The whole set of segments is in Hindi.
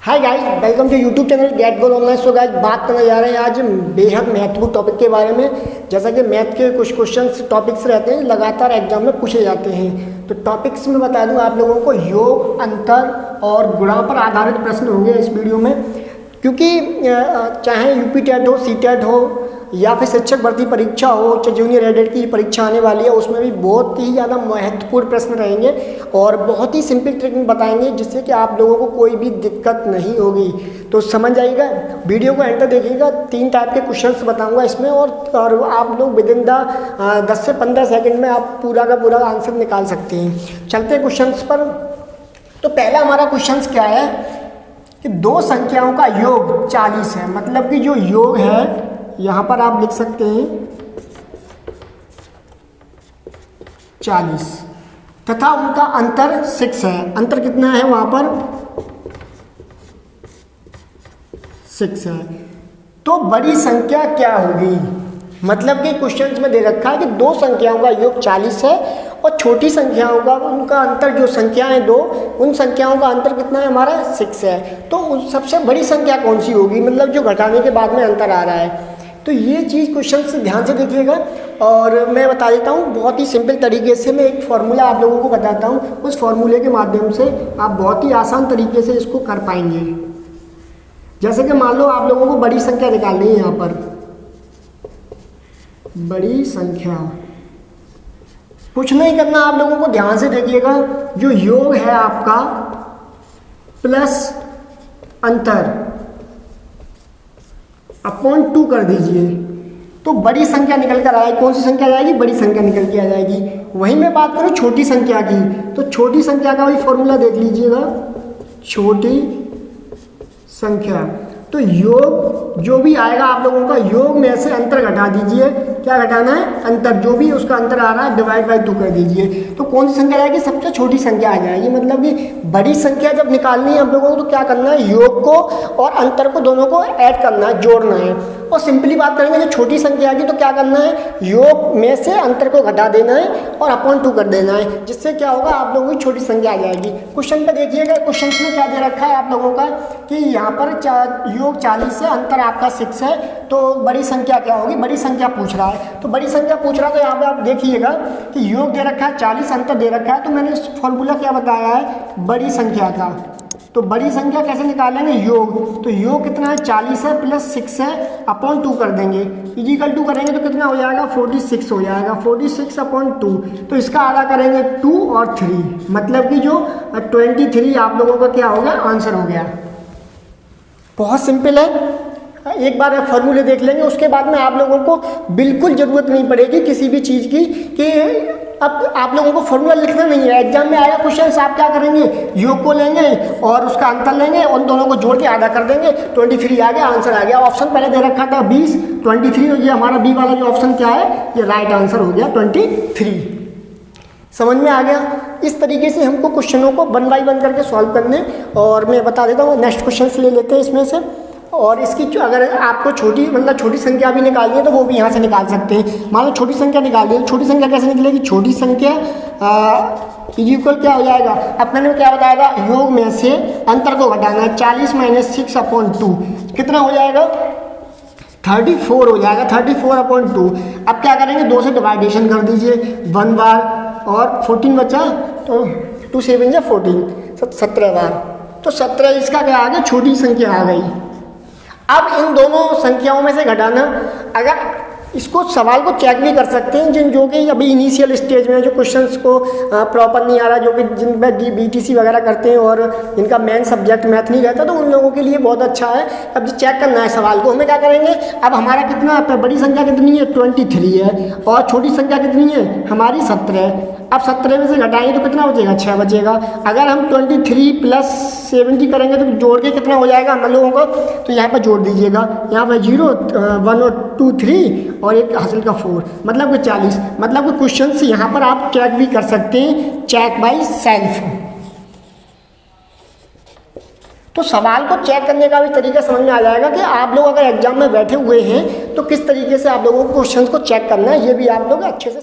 Hi guys, welcome to YouTube channel get goal online. So guys, बात करने जा रहे हैं आज बेहद महत्वपूर्ण टॉपिक के बारे में। जैसा कि मैथ के कुछ क्वेश्चंस टॉपिक्स रहते हैं, लगातार एग्जाम में पूछे जाते हैं। तो टॉपिक्स में बता दूं आप लोगों को, योग, अंतर और गुणा पर आधारित प्रश्न होंगे इस वीडियो में। क्योंकि चाहे यूपी टेट हो, सी टेट हो या फिर शिक्षक भर्ती परीक्षा हो, चाहे जूनियर एडेड की परीक्षा आने वाली है, उसमें भी बहुत ही ज़्यादा महत्वपूर्ण प्रश्न रहेंगे और बहुत ही सिंपल ट्रिक में बताएंगे जिससे कि आप लोगों को कोई भी दिक्कत नहीं होगी। तो समझ जाइएगा, वीडियो को एंड तक देखिएगा। 3 टाइप के क्वेश्चंस बताऊंगा इसमें और आप लोग विद इन द 10 से 15 सेकंड में आप पूरा का पूरा आंसर निकाल सकते हैं। चलते हैं क्वेश्चंस पर। तो पहला हमारा क्वेश्चंस क्या है कि दो संख्याओं का योग 40 है। मतलब कि जो योग है यहाँ पर आप लिख सकते हैं 40 तथा उनका अंतर 6 है। अंतर कितना है वहाँ पर? 6 है। तो बड़ी संख्या क्या होगी? मतलब कि क्वेश्चंस में दे रखा है कि दो संख्याओं का योग 40 है और छोटी संख्याओं का उनका अंतर, जो संख्याएं दो, उन संख्याओं का अंतर कितना है हमारा? 6 है। तो सबसे बड़ी संख्या कौन सी होगी? मतलब जो घटाने के बाद में अंतर आ रहा है। तो ये चीज़ क्वेश्चन से ध्यान से देखिएगा और मैं बता देता हूँ बहुत ही सिंपल तरीके से। मैं एक फार्मूला आप लोगों को बताता हूँ, उस फार्मूले के माध्यम से आप बहुत ही आसान तरीके से इसको कर पाएंगे। जैसे कि मान लो आप लोगों को बड़ी संख्या निकालनी है। यहाँ पर बड़ी संख्या कुछ नहीं करना, आप लोगों को ध्यान से देखिएगा। जो योग है आपका प्लस अंतर अपॉन 2 कर दीजिए, तो बड़ी संख्या निकल कर आएगी। कौन सी संख्या आ जाएगी? बड़ी संख्या निकल के आ जाएगी। वहीं मैं बात करूँ छोटी संख्या की, तो छोटी संख्या का भी फॉर्मूला देख लीजिएगा। छोटी संख्या तो योग जो भी आएगा आप लोगों का, योग में से अंतर घटा दीजिए। क्या घटाना है? अंतर, जो भी उसका अंतर आ रहा है डिवाइड बाई 2 कर दीजिए। तो कौन सी संख्या आएगी? सबसे छोटी संख्या आ जाएगी। मतलब कि बड़ी संख्या जब निकालनी है हम लोगों को, तो क्या करना है? योग को और अंतर को दोनों को ऐड करना है, जोड़ना है। और सिंपली बात करेंगे, जो छोटी संख्या आएगी तो क्या करना है? योग में से अंतर को घटा देना है और अपॉन 2 कर देना है, जिससे क्या होगा? आप लोगों की छोटी संख्या आ जाएगी। क्वेश्चन पे देखिएगा, क्वेश्चन में क्या दे रखा है आप लोगों का कि यहाँ पर योग 40 है, अंतर आपका 6 है। तो बड़ी संख्या क्या होगी? बड़ी संख्या पूछ रहा है, तो बड़ी संख्या पूछ रहा है। तो यहाँ पे आप देखिएगा कि योग दे रखा है 40, अंतर दे रखा है। तो मैंने इस फॉर्मूला क्या बताया है? बड़ी संख्या का। तो बड़ी संख्या कैसे निकालेंगे? योग। तो योग कितना है? 40 है प्लस 6 है, अपॉन 2 कर देंगे। इजिकल 2 करेंगे तो कितना हो जाएगा? 46 हो जाएगा। 46 अपॉन 2, तो इसका आधा करेंगे 2 और 3, मतलब कि जो 23 आप लोगों का क्या हो गया? आंसर हो गया। बहुत सिंपल है। एक बार फॉर्मूले देख लेंगे, उसके बाद में आप लोगों को बिल्कुल ज़रूरत नहीं पड़ेगी किसी भी चीज़ की कि अब आप लोगों को फॉर्मूला लिखना नहीं है। एग्जाम में आएगा क्वेश्चन, आप क्या करेंगे? योग को लेंगे और उसका अंतर लेंगे और दोनों को जोड़ के आधा कर देंगे। 23 आ गया, आंसर आ गया। ऑप्शन पहले दे रखा था 20, 23 हो गया। हमारा बी वाला जो ऑप्शन क्या है? ये राइट आंसर हो गया 23। समझ में आ गया? इस तरीके से हमको क्वेश्चनों को 1 बाई 1 करके सॉल्व करने। और मैं बता देता हूँ, नेक्स्ट क्वेश्चन ले लेते हैं इसमें से। और इसकी अगर आपको छोटी संख्या भी निकालनी है तो वो भी यहाँ से निकाल सकते हैं। मान लो छोटी संख्या निकालनी है, छोटी संख्या कैसे निकलेगी? छोटी संख्या इक्वल क्या हो जाएगा? अब मैंने क्या बताया था? योग में से अंतर को घटाना है। 40 माइनस 6 अपॉन 2 कितना हो जाएगा? 34 हो जाएगा। 34 अपॉन 2। अब क्या करेंगे? 2 से डिवाइडेशन कर दीजिए 1 बार और 14 बचा, तो 2 7 14, 17 बार। तो 17 इसका क्या आ गया? छोटी संख्या आ गई। अब इन दोनों संख्याओं में से घटाना, अगर इसको सवाल को चेक भी कर सकते हैं जो कि अभी इनिशियल स्टेज में, जो क्वेश्चंस को प्रॉपर नहीं आ रहा, जो कि जिनमें बीटीसी वगैरह करते हैं और जिनका मेन सब्जेक्ट मैथ नहीं रहता, तो उन लोगों के लिए बहुत अच्छा है। अब जो चेक करना है सवाल को, हमें क्या करेंगे? अब हमारा कितना बड़ी संख्या कितनी है? 23 है और छोटी संख्या कितनी है? हमारी 17 है। अब 17 में से घटाएंगे तो कितना बचेगा? 6 बचेगा। अगर हम 23 प्लस 70 करेंगे तो जोड़ के कितना हो जाएगा हम लोगों को? तो यहाँ पर जोड़ दीजिएगा, यहाँ पर 0, 1 और 2 3 और एक हासिल का 4, मतलब कि 40। मतलब कि क्वेश्चन से यहाँ पर आप चेक भी कर सकते हैं, चेक बाय सेल्फ। तो सवाल को चेक करने का भी तरीका समझ में आ जाएगा कि आप लोग अगर एग्जाम में बैठे हुए हैं तो किस तरीके से आप लोगों को क्वेश्चन को चेक करना है, ये भी आप लोग अच्छे से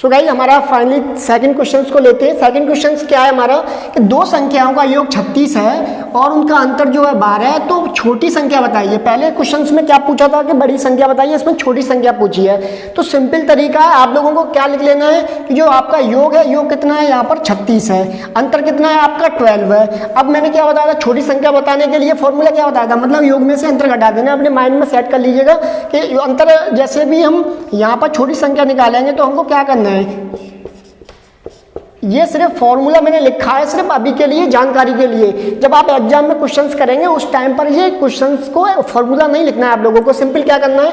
सो गाइस हमारा फाइनली सेकंड क्वेश्चन को लेते हैं। सेकंड क्वेश्चन क्या है हमारा कि दो संख्याओं का योग 36 है और उनका अंतर जो है 12 है, तो छोटी संख्या बताइए। पहले क्वेश्चन में क्या पूछा था कि बड़ी संख्या बताइए, इसमें छोटी संख्या पूछी है। तो सिंपल तरीका है, आप लोगों को क्या लिख लेना है कि जो आपका योग है, योग कितना है यहाँ पर 36 है, अंतर कितना है आपका 12 है। अब मैंने क्या बताया था, छोटी संख्या बताने के लिए फॉर्मूला क्या बताया था, मतलब योग में से अंतर घटा देना। अपने माइंड में सेट कर लीजिएगा कि अंतर जैसे भी हम यहाँ पर छोटी संख्या निकालेंगे तो हमको क्या करना है, ये सिर्फ फॉर्मूला मैंने लिखा है सिर्फ अभी के लिए, जानकारी के लिए। जब आप एग्जाम में क्वेश्चंस करेंगे उस टाइम पर ये क्वेश्चंस को फॉर्मूला नहीं लिखना है आप लोगों को। सिंपल क्या करना है,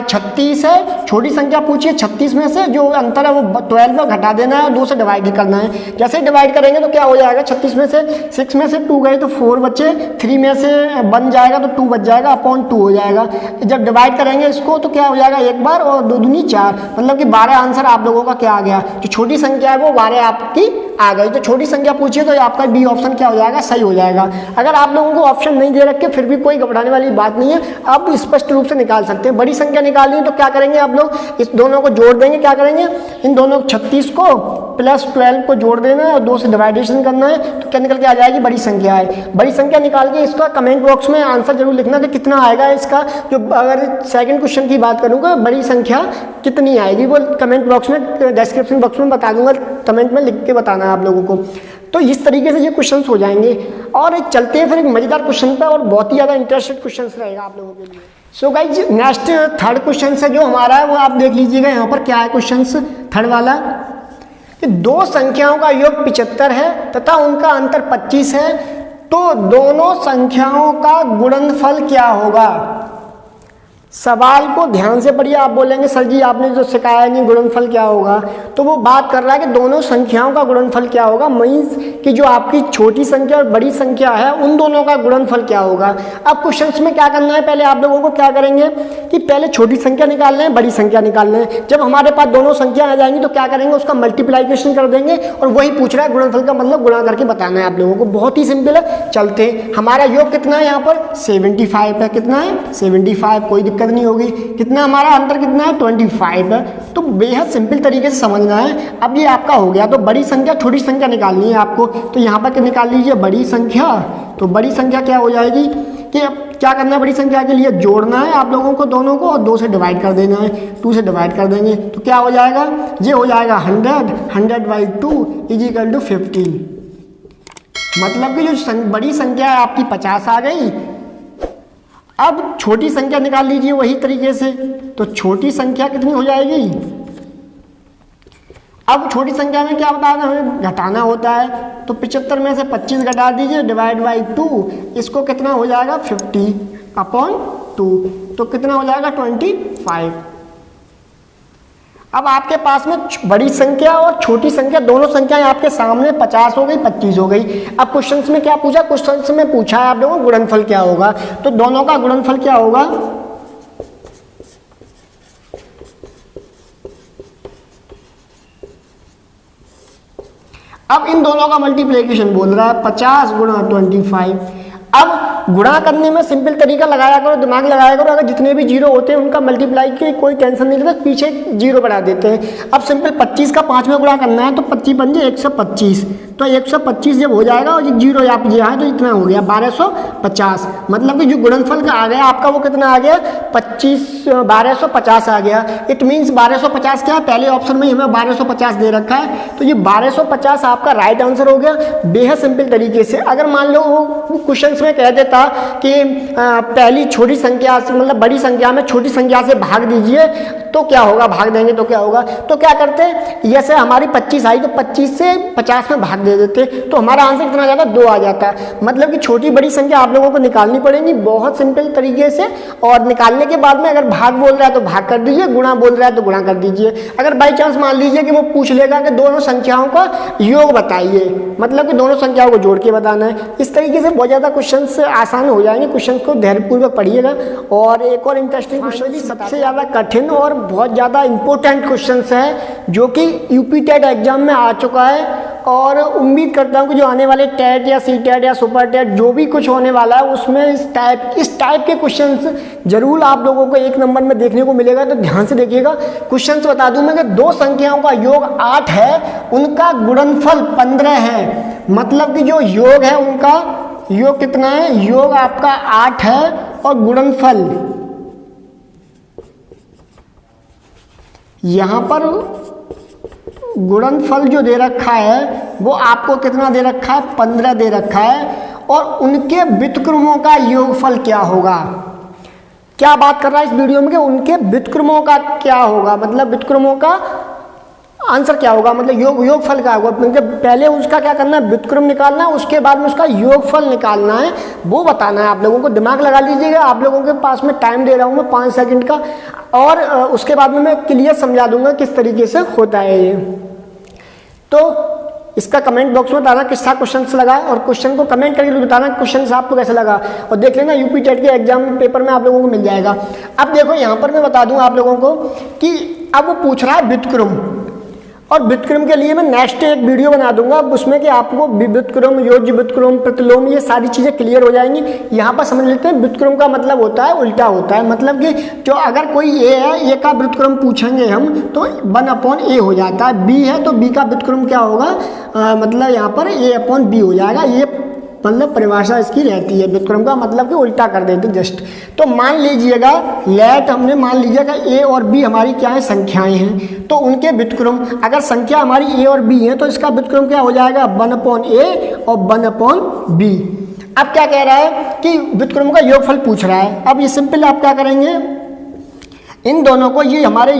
36 है, छोटी संख्या पूछिए, 36 में से जो अंतर है वो 12 में घटा देना है और 2 से डिवाइड ही करना है। जैसे ही डिवाइड करेंगे तो क्या हो जाएगा, 36 में से 6 में से 2 गए तो 4 बचे, 3 में से 1 जाएगा तो 2 बच जाएगा, अपॉन 2 हो जाएगा। जब डिवाइड करेंगे इसको तो क्या हो जाएगा, 1 बार और 2 दूनी 4, मतलब कि 12 आंसर आप लोगों का क्या आ गया, जो छोटी संख्या है वो 12 आपकी आ गई। तो छोटी संख्या पूछिए तो आपका बी ऑप्शन क्या हो जाएगा, सही हो जाएगा। अगर आप लोगों को ऑप्शन नहीं दे रखे फिर भी कोई घबराने वाली बात नहीं है, आप स्पष्ट रूप से निकाल सकते हैं। बड़ी संख्या निकालनी है तो क्या करेंगे आप लोग, इस दोनों को जोड़ देंगे। क्या करेंगे, इन दोनों 36 को प्लस 12 को जोड़ देना है और 2 से डिवाइडेशन करना है तो क्या निकल के आ जाएगी, बड़ी संख्या है। बड़ी संख्या निकाल के इसका कमेंट बॉक्स में आंसर जरूर लिखना कि कितना आएगा इसका। जो अगर सेकंड क्वेश्चन की बात करूँगा, बड़ी संख्या कितनी आएगी वो कमेंट बॉक्स में, डिस्क्रिप्शन बॉक्स में बता दूंगा, कमेंट में लिख के बताना है आप लोगों को। तो इस तरीके से ये क्वेश्चंस हो जाएंगे। और चलते हैं फिर एक मजेदार क्वेश्चन पर, और बहुत ही ज़्यादा इंटरेस्टेड क्वेश्चंस रहेगा आप लोगों के लिए। So guys next third question है जो हमारा है वो आप देख लीजिएगा। यहाँ पर क्या है क्वेश्चन थर्ड वाला, कि दो संख्याओं का योग 75 है तथा उनका अंतर 25 है, तो दोनों संख्याओं का गुणनफल क्या होगा। सवाल को ध्यान से पढ़िए। आप बोलेंगे सर जी आपने जो सिखाया नहीं गुणनफल क्या होगा, तो वो बात कर रहा है कि दोनों संख्याओं का गुणनफल क्या होगा, मीन्स कि जो आपकी छोटी संख्या और बड़ी संख्या है उन दोनों का गुणनफल क्या होगा। अब क्वेश्चंस में क्या करना है, पहले आप लोगों को क्या करेंगे कि पहले छोटी संख्या निकालना है, बड़ी संख्या निकालना है। जब हमारे पास दोनों संख्या आ जाएंगी तो क्या करेंगे, उसका मल्टीप्लाइकेशन कर देंगे और वही पूछ रहा है गुणनफल का मतलब गुणा करके बताना है आप लोगों को। बहुत ही सिंपल है। चलते हमारा योग कितना है यहाँ पर 75 है, कितना है 75, कोई दिक्कत नहीं होगी। कितना हमारा अंतर कितना है 25 है। तो बेहद सिंपल तरीके से समझना है। अब ये आपका हो गया, तो बड़ी संख्या छोटी संख्या निकालनी है आपको, तो यहाँ पर निकाल लीजिए बड़ी संख्या। तो बड़ी संख्या क्या हो जाएगी कि अब क्या करना है, बड़ी संख्या के लिए जोड़ना है आप लोगों को दोनों को और 2 से डिवाइड कर देना है। 2 से डिवाइड कर देंगे तो क्या हो जाएगा, ये हो जाएगा 100/2 = 15। मतलब कि जो बड़ी संख्या है आपकी 50 आ गई। अब छोटी संख्या निकाल लीजिए वही तरीके से, तो छोटी संख्या कितनी हो जाएगी। अब छोटी संख्या में क्या बताना हमें, घटाना होता है। तो 75 में से 25 घटा दीजिए, /2, इसको कितना हो जाएगा 50/2, तो कितना हो जाएगा 25। अब आपके पास में बड़ी संख्या और छोटी संख्या दोनों संख्याएं आपके सामने 50 हो गई, 25 हो गई। अब क्वेश्चंस में क्या पूछा, क्वेश्चंस में पूछा है आप लोगों को गुणनफल क्या होगा, तो दोनों का गुणनफल क्या होगा। अब इन दोनों का मल्टीप्लिकेशन बोल रहा है 50 × 25। अब गुणा करने में सिंपल तरीका लगाया करो, दिमाग लगाया करो। अगर जितने भी जीरो होते हैं उनका मल्टीप्लाई की कोई टेंशन नहीं लेते, पीछे जीरो बढ़ा देते हैं। अब सिंपल 25 का 5 में गुणा करना है तो 25 बन जाए 125। तो 125 जब हो जाएगा और जीरो आप यहाँ तो इतना हो गया 1250। मतलब कि जो गुणनफल का आ गया आपका वो कितना आ गया 1250 आ गया। इट मीन्स 1250 क्या है, पहले ऑप्शन में हमें 1250 दे रखा है, तो ये 1250 आपका राइट आंसर हो गया। बेहद सिंपल तरीके से। अगर मान लो वो क्वेश्चन में कह देता कि पहली छोटी संख्या से मतलब बड़ी संख्या में छोटी संख्या से भाग दीजिए तो क्या होगा, भाग देंगे तो क्या होगा, तो क्या करते जैसे हमारी 25 आई तो 25 से 50 में भाग दे देते तो हमारा आंसर कितना आ जाता, 2 आ जाता। मतलब कि छोटी बड़ी संख्या आप लोगों को निकालनी पड़ेगी बहुत सिंपल तरीके से। और निकालने के बाद में अगर भाग बोल रहा है तो भाग कर दीजिए, गुणा बोल रहा है तो गुणा कर दीजिए। अगर बाई चांस मान लीजिए कि वो पूछ लेगा कि दोनों संख्याओं का योग बताइए, मतलब कि दोनों संख्याओं को जोड़ के बताना है। इस तरीके से बहुत ज़्यादा क्वेश्चन आसान हो जाएंगे। क्वेश्चन को धैर्यपूर्वक पढ़िएगा। और एक और इंटरेस्टिंग क्वेश्चन, सबसे ज़्यादा कठिन और बहुत ज़्यादा इम्पोर्टेंट क्वेश्चंस है जो कि यूपी टेट एग्जाम में आ चुका है, और उम्मीद करता हूँ कि जो आने वाले टेट या सी टेट या सुपर टेट जो भी कुछ होने वाला है उसमें इस टाइप के क्वेश्चंस जरूर आप लोगों को 1 नंबर में देखने को मिलेगा। तो ध्यान से देखिएगा। क्वेश्चंस बता दूं मैं कि 2 संख्याओं का योग 8 है, उनका गुणनफल 15 है। मतलब कि जो योग है उनका योग कितना है, योग आपका 8 है और गुणनफल यहां पर गुणनफल जो दे रखा है वो आपको कितना दे रखा है, 15 दे रखा है। और उनके व्युत्क्रमों का योगफल क्या होगा, क्या बात कर रहा है इस वीडियो में कि उनके व्युत्क्रमों का क्या होगा, मतलब व्युत्क्रमों का आंसर क्या होगा, मतलब योगफल क्या होगा। क्योंकि पहले उसका क्या करना है, व्युत्क्रम निकालना है, उसके बाद में उसका योगफल निकालना है, वो बताना है आप लोगों को। दिमाग लगा लीजिएगा, आप लोगों के पास में टाइम दे रहा हूँ मैं 5 सेकंड का, और उसके बाद में मैं क्लियर समझा दूंगा किस तरीके से होता है ये। तो इसका कमेंट बॉक्स में बताना किसका क्वेश्चन लगा, और क्वेश्चन को कमेंट करके बताना क्वेश्चन आपको कैसा लगा, और देख लेना यूपी टेट के एग्जाम पेपर में आप लोगों को मिल जाएगा। अब देखो यहाँ पर मैं बता दूं आप लोगों को कि अब वो पूछ रहा है व्युत्क्रम, और व्युत्क्रम के लिए मैं नेक्स्ट एक वीडियो बना दूंगा उसमें कि आपको व्युत्क्रम, योज्य व्युत्क्रम, प्रतिलोम, ये सारी चीज़ें क्लियर हो जाएंगी। यहाँ पर समझ लेते हैं व्युत्क्रम का मतलब होता है उल्टा होता है, मतलब कि जो अगर कोई ए है, ए का व्युत्क्रम पूछेंगे हम तो 1/a हो जाता है, बी है तो बी का व्युत्क्रम क्या होगा, मतलब यहाँ पर a/b हो जाएगा। ये मतलब परिभाषा इसकी रहती है, व्युत्क्रम का मतलब कि उल्टा कर देते जस्ट। तो मान लीजिएगा लेट हमने मान लीजिएगा ए और बी हमारी क्या है, संख्याएं हैं, तो उनके व्युत्क्रम, अगर संख्या हमारी ए और बी है तो इसका व्युत्क्रम क्या हो जाएगा, 1/a और 1/b। अब क्या कह रहा है कि व्युत्क्रम का योगफल पूछ रहा है। अब ये सिंपल आप क्या करेंगे, इन दोनों को, ये हमारे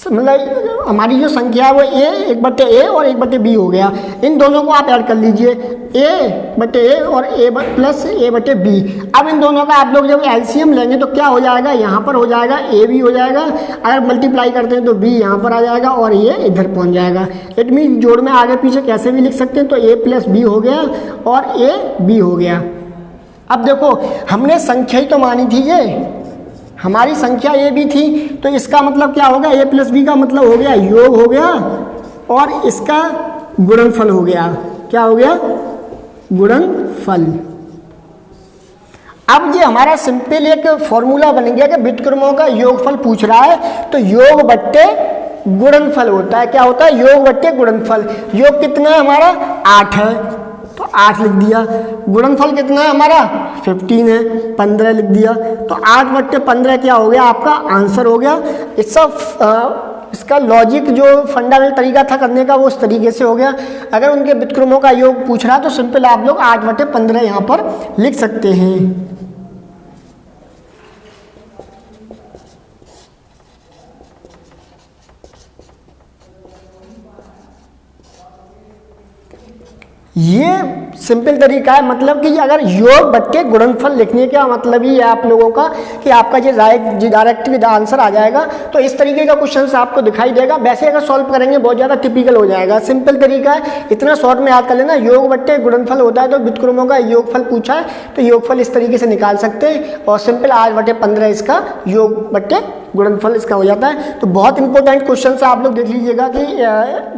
मतलब हमारी जो संख्या है वो a और 1/b हो गया, इन दोनों को आप ऐड कर लीजिए, a/a और a+a/b। अब इन दोनों का आप लोग जब एलसीएम लेंगे तो क्या हो जाएगा, यहाँ पर हो जाएगा a भी हो जाएगा, अगर मल्टीप्लाई करते हैं तो b यहाँ पर आ जाएगा और ये इधर पहुँच जाएगा। इट मीन जोड़ में आगे पीछे कैसे भी लिख सकते हैं, तो a+b हो गया और a b हो गया। अब देखो हमने संख्या ही तो मानी थी, ये हमारी संख्या ए भी थी, तो इसका मतलब क्या होगा, a+b का मतलब हो गया योग हो गया, और इसका गुणनफल हो गया, क्या हो गया, गुणनफल। अब ये हमारा सिंपल एक फॉर्मूला बन गया कि व्युत्क्रमों का योगफल पूछ रहा है तो योग बट्टे गुणनफल होता है, क्या होता है, योग बट्टे गुणनफल। योग कितना है हमारा, 8 है तो 8 लिख दिया, गुणनफल कितना है हमारा 15 है, 15 लिख दिया, तो 8/15 क्या हो गया, आपका आंसर हो गया। इसका लॉजिक जो फंडामेंटल तरीका था करने का वो उस तरीके से हो गया। अगर उनके व्युत्क्रमों का योग पूछ रहा तो सिंपल आप लोग 8/15 यहाँ पर लिख सकते हैं। ये सिंपल तरीका है, मतलब कि अगर योग बट्टे गुणनफल लिखने का मतलब ही है आप लोगों का कि आपका जो डायरेक्ट आंसर आ जाएगा। तो इस तरीके का क्वेश्चन आपको दिखाई देगा। वैसे अगर सॉल्व करेंगे बहुत ज़्यादा टिपिकल हो जाएगा, सिंपल तरीका है, इतना शॉर्ट में याद कर लेना। योग बट्टे गुणनफल होता है तो व्युत्क्रमों का योगफल पूछा है तो योगफल इस तरीके से निकाल सकते हैं, और सिंपल 8/15 इसका योग बट्टे गुणनफल इसका हो जाता है। तो बहुत इंपॉर्टेंट क्वेश्चन आप लोग देख लीजिएगा कि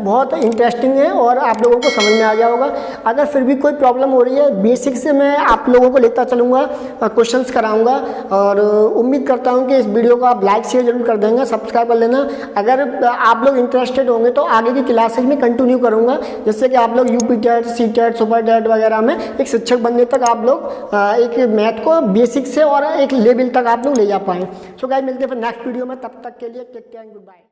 बहुत इंटरेस्टिंग है और आप लोगों को समझ में आ गया होगा। अगर फिर भी कोई प्रॉब्लम हो रही है, बेसिक से मैं आप लोगों को लेता चलूँगा, क्वेश्चंस कराऊंगा, और उम्मीद करता हूं कि इस वीडियो को आप लाइक शेयर जरूर कर देंगे, सब्सक्राइब कर लेना। अगर आप लोग इंटरेस्टेड होंगे तो आगे की क्लासेज में कंटिन्यू करूँगा, जिससे कि आप लोग UP TET, C TET, super TET वगैरह में एक शिक्षक बनने तक आप लोग एक मैथ को बेसिक से और एक लेवल तक आप लोग ले जा पाएँ। सो गाइस मिलते हैं फिर नेक्स्ट वीडियो में, तब तक के लिए take care and good bye.